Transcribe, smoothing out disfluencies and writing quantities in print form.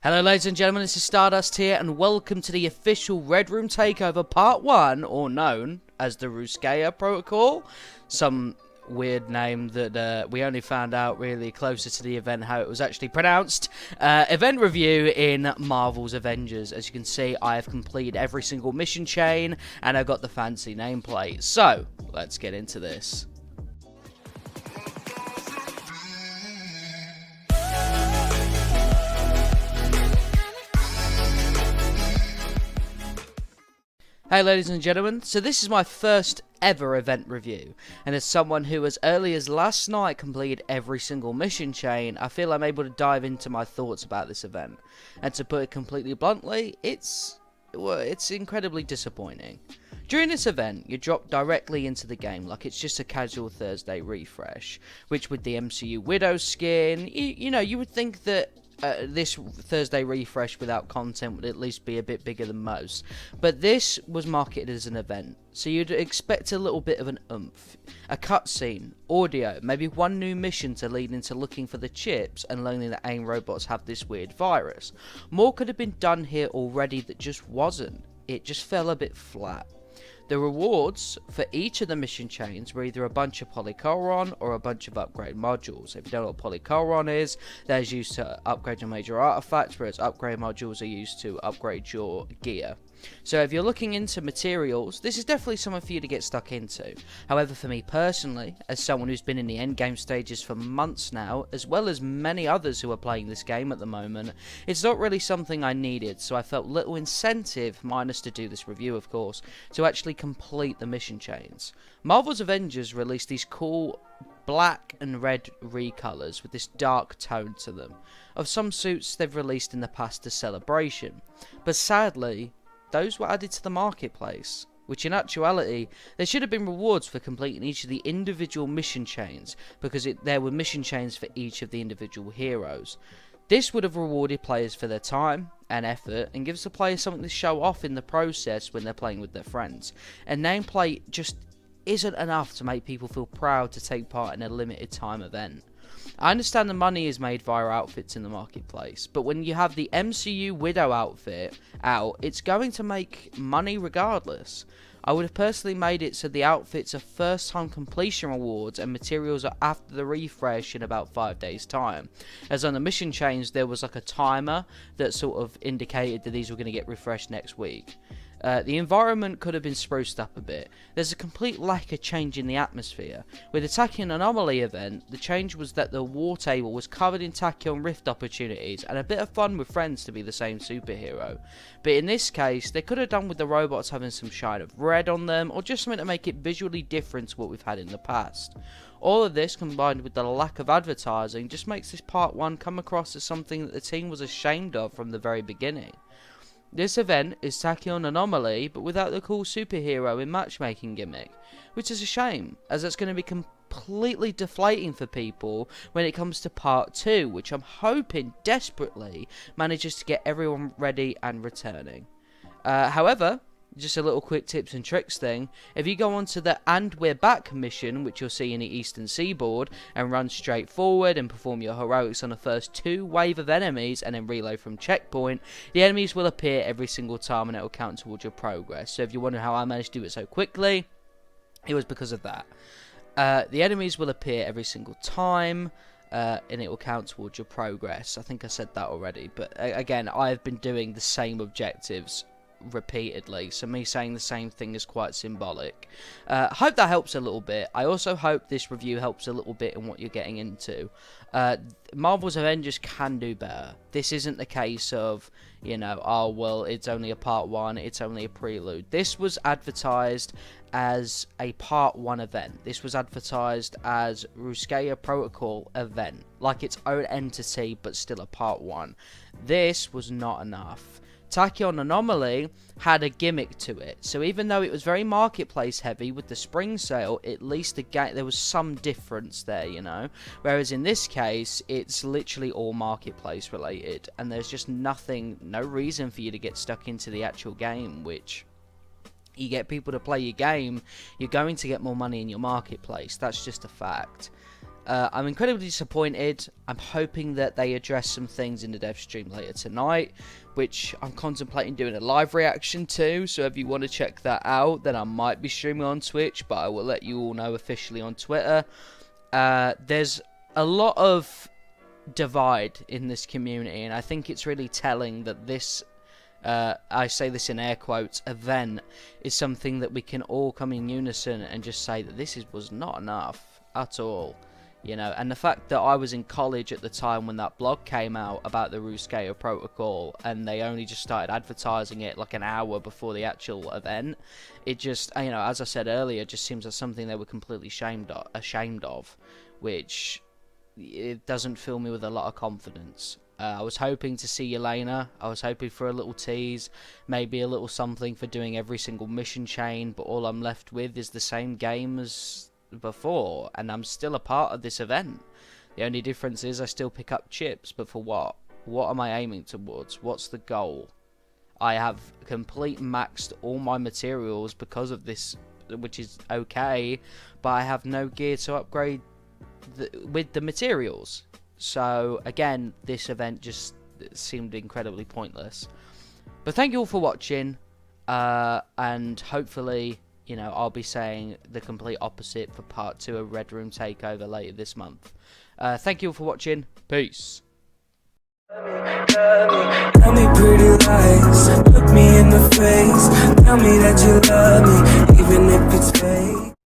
Hello ladies and gentlemen, this is Stardust here, and welcome to the official Red Room Takeover Part 1, or known as the Rooskaya Protocol. Some weird name that we only found out really closer to the event how it was actually pronounced. Event review in Marvel's Avengers. As you can see, I have completed every single mission chain, and I got the fancy nameplate. So, let's get into this. Hey ladies and gentlemen, so this is my first ever event review, and as someone who as early as last night completed every single mission chain, I feel I'm able to dive into my thoughts about this event. And to put it completely bluntly, it's incredibly disappointing. During this event, you drop directly into the game like it's just a casual Thursday refresh, which with the MCU Widow skin, you would think that this Thursday refresh without content would at least be a bit bigger than most. But this was marketed as an event, so you'd expect a little bit of an oomph. A cutscene, audio, maybe one new mission to lead into looking for the chips and learning that AIM robots have this weird virus. More could have been done here already that just wasn't. It just fell a bit flat. The rewards for each of the mission chains were either a bunch of polychron or a bunch of upgrade modules. If you don't know what polychron is, that is used to upgrade your major artifacts, whereas upgrade modules are used to upgrade your gear. So if you're looking into materials, this is definitely something for you to get stuck into. However, for me personally, as someone who's been in the endgame stages for months now, as well as many others who are playing this game at the moment, it's not really something I needed, so I felt little incentive, minus to do this review of course, to actually complete the mission chains. Marvel's Avengers released these cool black and red recolors with this dark tone to them, of some suits they've released in the past to Celebration, but sadly, those were added to the marketplace, which in actuality, there should have been rewards for completing each of the individual mission chains, because there were mission chains for each of the individual heroes. This would have rewarded players for their time and effort, and gives the players something to show off in the process when they're playing with their friends. And nameplate just isn't enough to make people feel proud to take part in a limited time event. I understand the money is made via outfits in the marketplace, but when you have the MCU Widow outfit out, it's going to make money regardless. I would have personally made it so the outfits are first time completion rewards and materials are after the refresh in about 5 days time. As on the mission chains, there was like a timer that sort of indicated that these were going to get refreshed next week. The environment could have been spruced up a bit. There's a complete lack of change in the atmosphere. With the Tachyon Anomaly event, the change was that the war table was covered in Tachyon Rift opportunities and a bit of fun with friends to be the same superhero. But in this case, they could have done with the robots having some shine of red on them, or just something to make it visually different to what we've had in the past. All of this, combined with the lack of advertising, just makes this part 1 come across as something that the team was ashamed of from the very beginning. This event is Tachyon Anomaly, but without the cool superhero in matchmaking gimmick, which is a shame, as it's going to be completely deflating for people when it comes to part 2, which I'm hoping desperately manages to get everyone ready and returning. However, just a little quick tips and tricks thing, if you go onto the "And We're Back" mission, which you'll see in the Eastern Seaboard, and run straight forward and perform your heroics on the first 2 wave of enemies and then reload from checkpoint, the enemies will appear every single time and it will count towards your progress. So if you wonder how I managed to do it so quickly, it was because of that. The enemies will appear every single time, and it will count towards your progress. I think I said that already, but again, I've been doing the same objectives repeatedly, so me saying the same thing is quite symbolic. I hope that helps a little bit. I also hope this review helps a little bit in what you're getting into. Marvel's Avengers can do better. This isn't the case of, oh well, it's only a part 1, it's only a prelude. This was advertised as a part 1 event. This was advertised as Rooskaya Protocol event, like its own entity but still a part 1. This was not enough. Tachyon Anomaly had a gimmick to it, so even though it was very marketplace heavy with the spring sale, at least there was some difference there, whereas in this case, it's literally all marketplace related, and there's just no reason for you to get stuck into the actual game, which you get people to play your game, you're going to get more money in your marketplace. That's just a fact. I'm incredibly disappointed. I'm hoping that they address some things in the dev stream later tonight, which I'm contemplating doing a live reaction to. So if you want to check that out, then I might be streaming on Twitch, but I will let you all know officially on Twitter. There's a lot of divide in this community, and I think it's really telling that this, I say this in air quotes, event is something that we can all come in unison and just say that this was not enough at all. You know, and the fact that I was in college at the time when that blog came out about the Rooskaya protocol, and they only just started advertising it like an hour before the actual event, it just, you know, as I said earlier, just seems like something they were completely ashamed of, which it doesn't fill me with a lot of confidence. I was hoping to see Elena. I was hoping for a little tease, maybe a little something for doing every single mission chain, but all I'm left with is the same game as before, and I'm still a part of this event. The only difference is I still pick up chips, but for what? What am I aiming towards? What's the goal? I have complete maxed all my materials because of this, which is okay, but I have no gear to upgrade with the materials. So again, this event just seemed incredibly pointless. But thank you all for watching, and hopefully, you know, I'll be saying the complete opposite for part 2 of Red Room Takeover later this month. Thank you all for watching. Peace. Tell me pretty lies, look me in the face. Tell me that you love me, even if it's fake.